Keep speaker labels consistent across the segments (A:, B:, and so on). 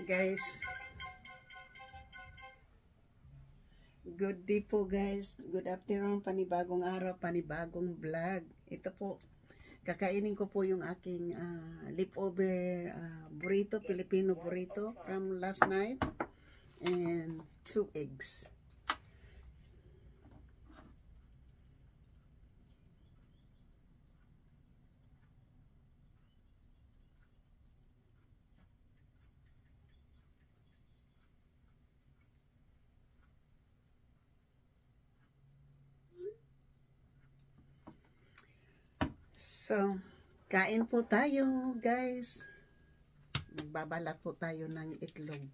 A: Guys, good day po guys. Good afternoon, panibagong araw, panibagong vlog. Ito po, kakainin ko po yung aking leftover burrito, Filipino burrito from last night. And 2 eggs. So, kain po tayo guys. Magbabalat po tayo ng itlog.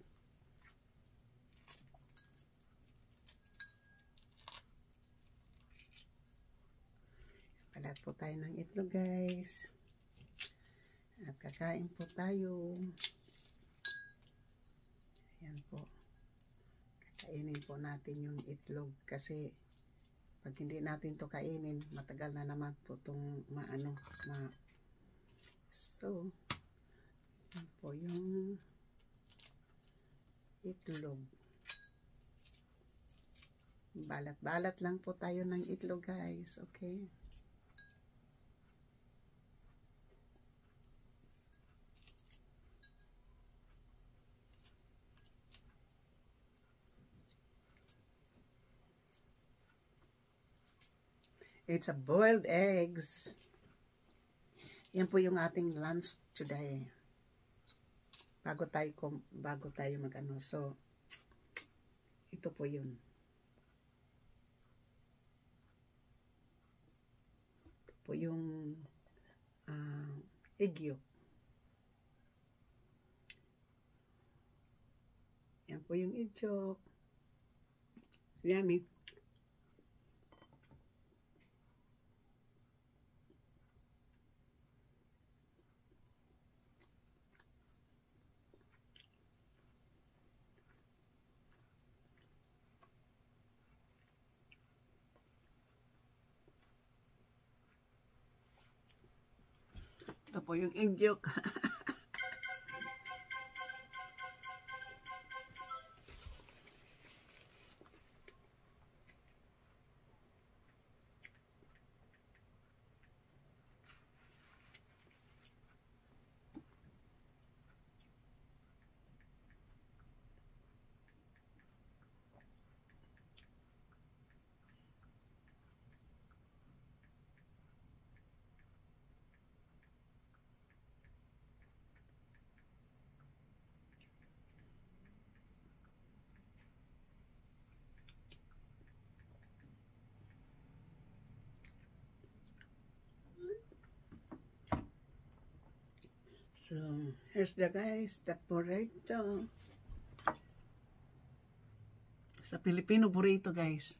A: Balat po tayo ng itlog guys. At kakain po tayo. Ayan po. Kakainin po natin yung itlog kasi pag hindi natin to kainin, matagal na naman po itong So, yan po yung itlog. Balat-balat lang po tayo ng itlog guys, okay? It's a boiled eggs. Yan po yung ating lunch today. Bago tayo mag-ano. So, ito po yun. Ito po yung egg yolk. Yan po yung egg yolk. Yummy. Ito po yung egg yolk. So, here's the burrito. Sa Filipino burrito guys.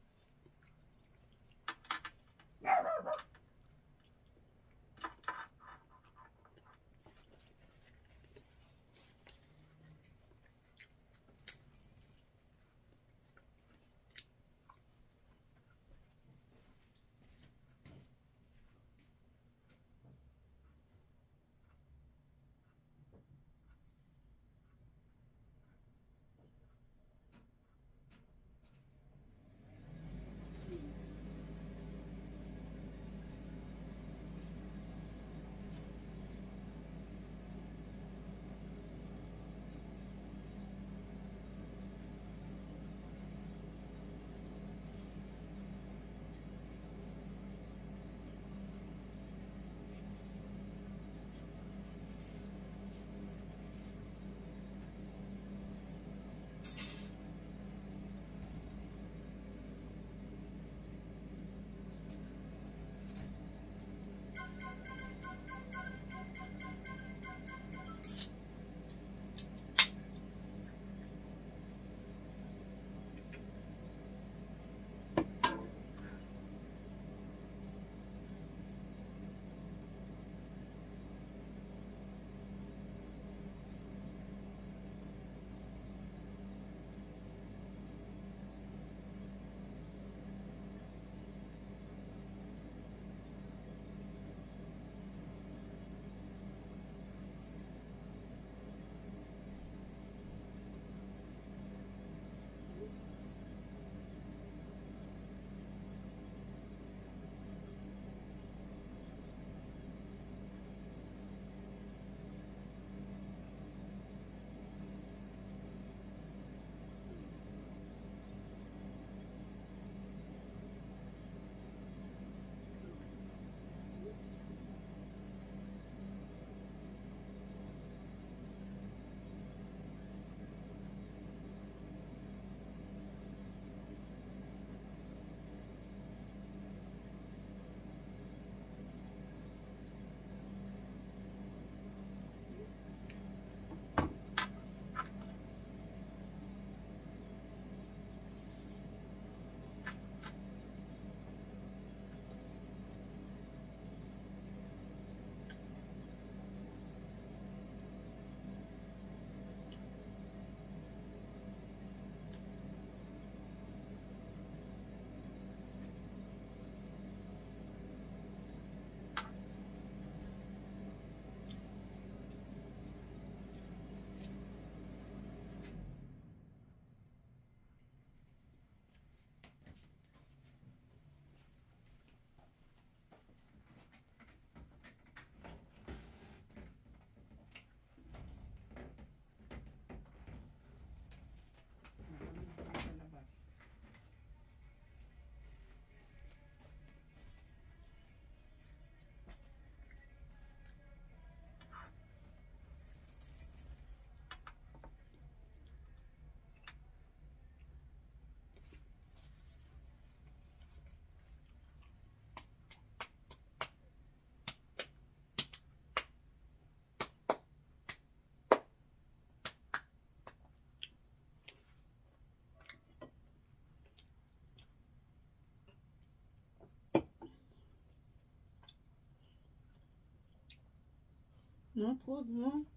A: No food, no.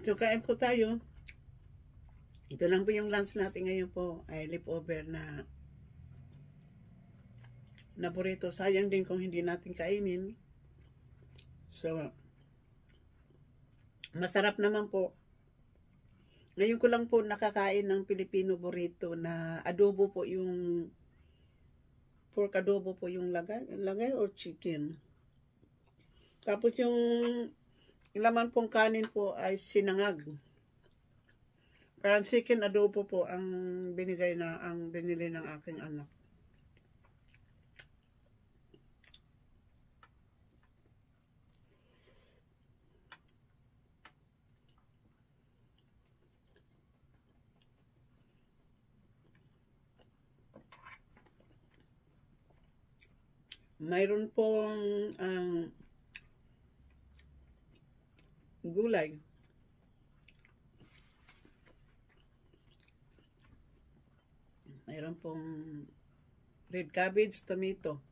A: So, kain po tayo. Ito lang po yung lunch natin ngayon po. Ay leftover na burrito. Sayang din kung hindi natin kainin. So, masarap naman po. Ngayon ko lang po nakakain ng Filipino burrito na adobo po yung pork adobo po yung lagay or chicken. Tapos yung laman pong kanin po ay sinangag. Parang chicken adobo po ang binili ng aking anak. Mayroon pong gulay. Mayroon pong red cabbage, tomato.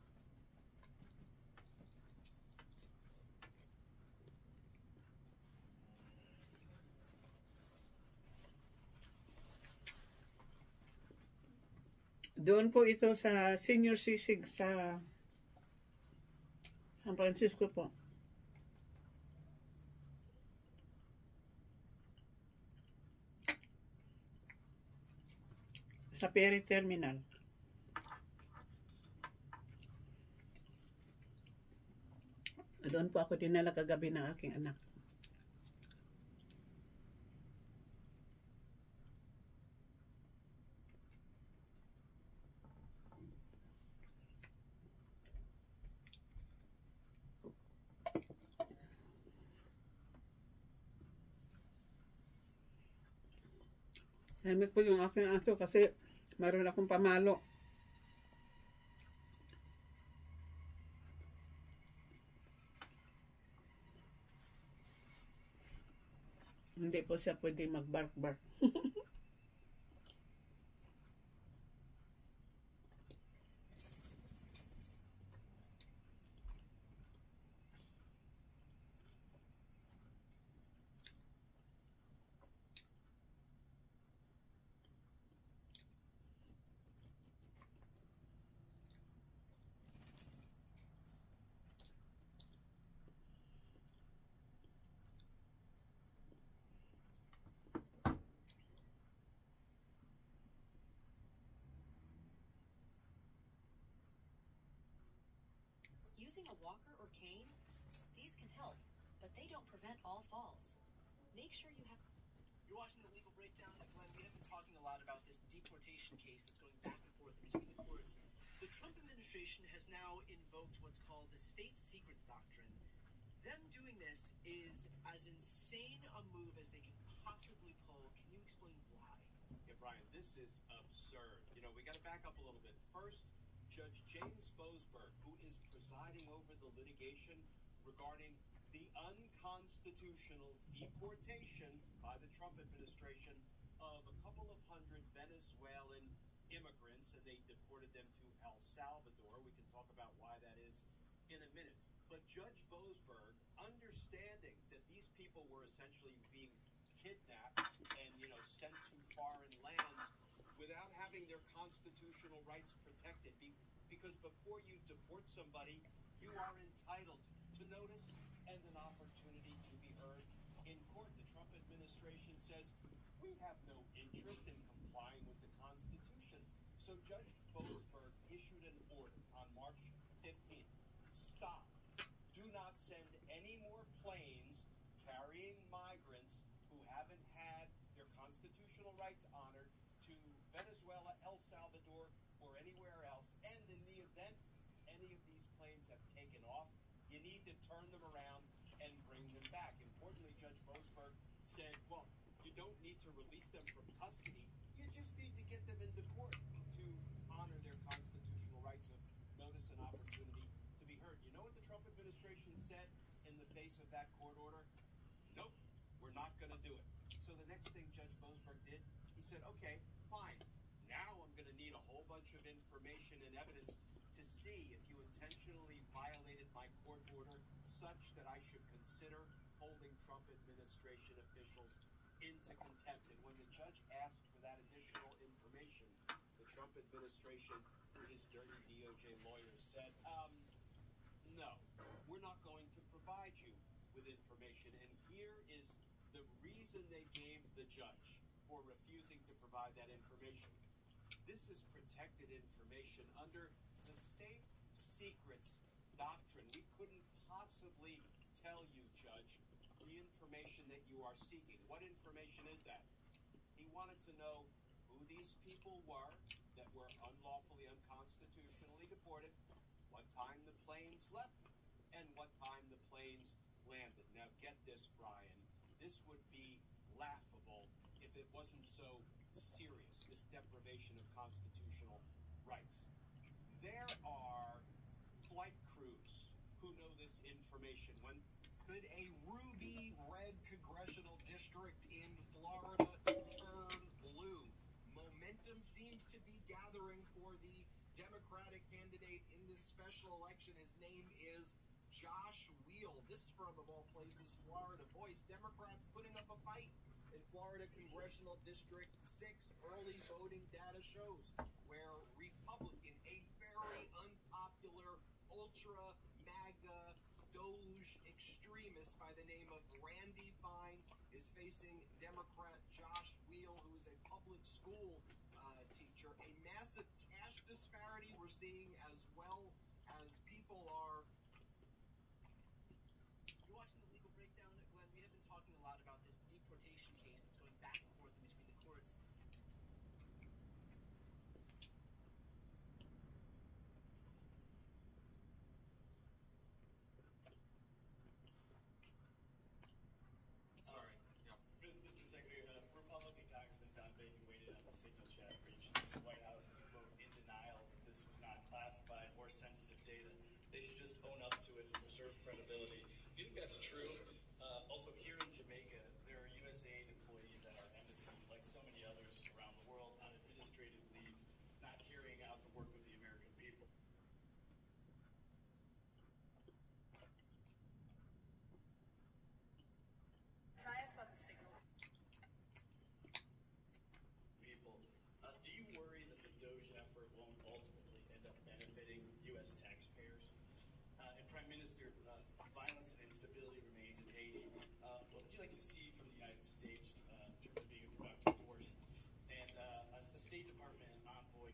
A: Doon po ito sa Senior Sisig sa San Francisco po. Sa Ferry Terminal. Doon po ako dinala kagabi ng aking anak. Tahimik po yung aking aso kasi mayroon akong pamalo. Hindi po siya pwede mag-bark-bark.
B: Using a walker or cane, these can help, but they don't prevent all falls. Make sure you have...
C: You're watching the Legal Breakdown, and Glenn, we have been talking a lot about this deportation case that's going back and forth between the courts. The Trump administration has now invoked what's called the state secrets doctrine. Them doing this is as insane a move as they can possibly pull. Can you explain why?
D: Yeah, Brian, this is absurd. You know, we got to back up a little bit. First, Judge James Boasberg, who is presiding over the litigation regarding the unconstitutional deportation by the Trump administration of a couple of hundred Venezuelan immigrants, and they deported them to El Salvador. We can talk about why that is in a minute. But Judge Boasberg, understanding that these people were essentially being kidnapped and, sent to foreign lands without having their constitutional rights protected, because before you deport somebody, you are entitled to notice and an opportunity to be heard in court. The Trump administration says, we have no interest in complying with the Constitution. So Judge Boasberg issued an order on March 15th. Stop. Do not send any more planes carrying migrants who haven't had their constitutional rights honored to Venezuela, El Salvador, or anywhere else. And in the event any of these planes have taken off, you need to turn them around and bring them back. Importantly, Judge Boasberg said, well, you don't need to release them from custody. You just need to get them into court to honor their constitutional rights of notice and opportunity to be heard. You know what the Trump administration said in the face of that court order? Nope, we're not going to do it. So the next thing Judge Boasberg did, said, okay, fine. Now I'm going to need a whole bunch of information and evidence to see if you intentionally violated my court order such that I should consider holding Trump administration officials into contempt. And when the judge asked for that additional information, the Trump administration, through his dirty DOJ lawyers, said, no, we're not going to provide you with information. And here is the reason they gave the judge for refusing to provide that information. This is protected information under the state secrets doctrine. We couldn't possibly tell you, Judge, the information that you are seeking. What information is that? He wanted to know who these people were that were unlawfully, unconstitutionally deported, what time the planes left, and what time the planes landed. Now, get this, Brian. This would be laughable if it wasn't so serious, this deprivation of constitutional rights. There are flight crews who know this information. When could a ruby red congressional district in Florida turn blue? Momentum seems to be gathering for the Democratic candidate in this special election. His name is Josh Weil. This from, of all places, Florida Voice. Democrats putting up a fight in Florida Congressional District 6. Early voting data shows where Republican, a very unpopular, ultra MAGA, Doge extremist by the name of Randy Fine, is facing Democrat Josh Weil, who is a public school teacher. A massive cash disparity we're seeing, as well as people are...
C: You're watching The Legal Breakdown. Glenn, we have been talking a lot about this deportation case that's going back and forth in between the courts.
E: Sorry.
D: Yeah.
E: Mr. Secretary, Republican Congressman Don Bacon waited on the signal chat breach. The White House is, quote, in denial that this was not classified or sensitive data. They should just own up to it and preserve credibility. Do you think that's true? Also, here in Jamaica, there are USAID employees at our embassy, like so many others around the world, on administrative leave, not carrying out the work of the American people.
F: Can I ask about the signal?
E: People. Do you worry that the Doge effort won't ultimately end up benefiting U.S. taxpayers? And Prime Minister, violence and instability remains in Haiti. What would you like to see from the United States in terms of being a productive force? And a State Department envoy.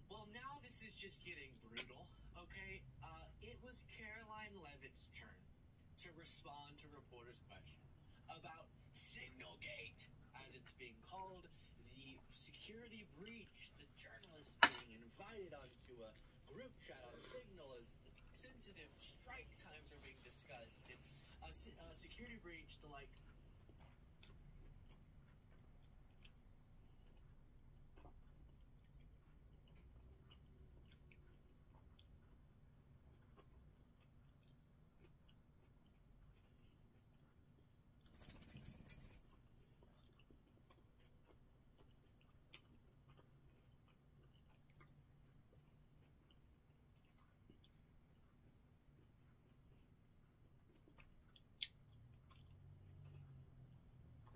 C: Well, now this is just getting brutal, okay? It was Caroline Leavitt's turn to respond to reporters' question about Signalgate, as it's being called, the security breach, the journalist being invited onto a group chat on Signal as sensitive strike times are being discussed, and a security breach, the like.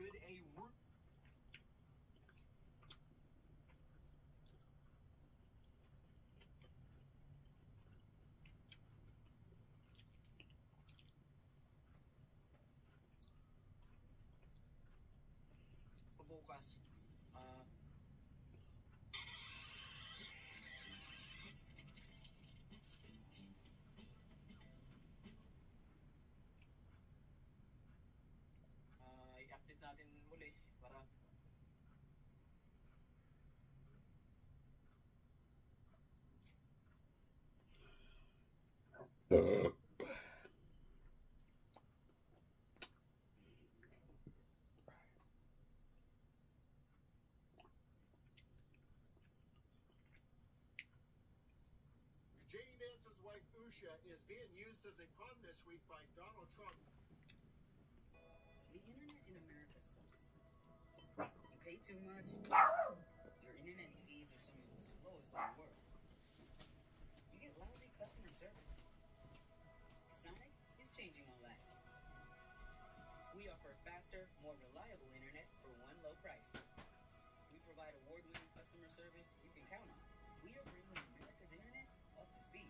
D: Could a
C: Bukas. I-update natin muli para
G: J.D. Vance's wife, Usha, is being used as a pawn this week by Donald Trump.
B: The internet
H: in America sucks. You pay too much, your internet speeds are some of the slowest in the world. You get lousy customer service. Sonic is changing all that. We offer faster, more reliable internet for one low price. We provide award-winning customer service you can count on. We are bringing America's internet up to speed.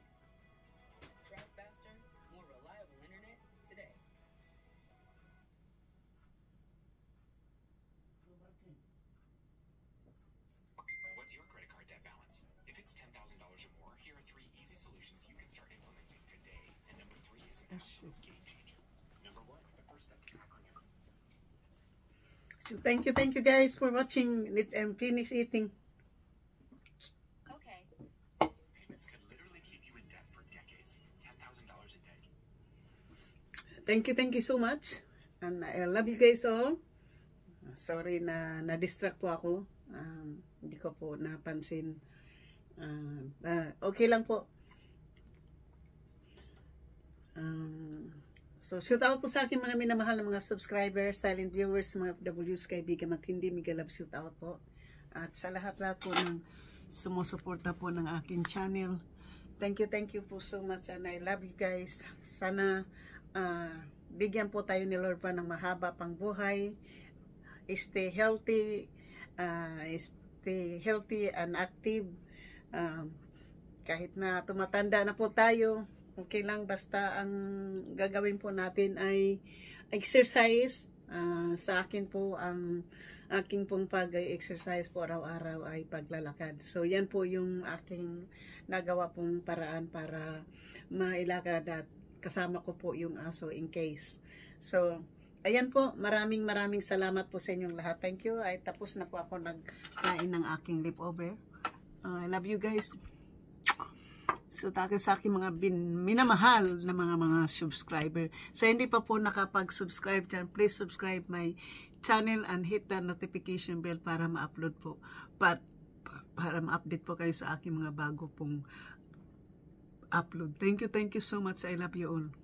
H: Try faster, more reliable internet today.
I: What's your credit card debt balance? If it's $10,000 or more, here are 3 easy solutions you can start implementing today. And number 3 is an absolute game changer. Number 1, the first step is back on your.
A: So thank you guys for watching. Finish eating.
B: Okay.
I: Payments could literally keep you in debt for decades. $10,000 a day.
A: Thank you so much. And I love you guys all. Sorry na na-distract po ako. Hindi ko po napansin. Okay lang po. So shout out po sa aking mga minamahal na mga subscribers, silent viewers, mga FWs, kaibigan at hindi migalab, shout out po. At sa lahat po ng sumusuporta po ng aking channel. Thank you po so much and I love you guys. Sana bigyan po tayo ni Lord pa ng mahaba pang buhay. Stay healthy and active. Kahit na tumatanda na po tayo, okay lang, basta ang gagawin po natin ay exercise. Sa akin po, ang aking pong pag-exercise po araw-araw ay paglalakad. So yan po yung aking nagawa pong paraan para mailakad at kasama ko po yung aso in case. So ayan po, maraming salamat po sa inyong lahat. Thank you. Ay tapos na po ako nagkain ng aking leftover. I love you guys. So tayo sa aking mga minamahal na mga subscriber. Sa hindi pa po nakapag-subscribe dyan, please subscribe my channel and hit the notification bell para ma-upload po. Para ma-update po kayo sa aking mga bago pong upload. Thank you so much. I love you all.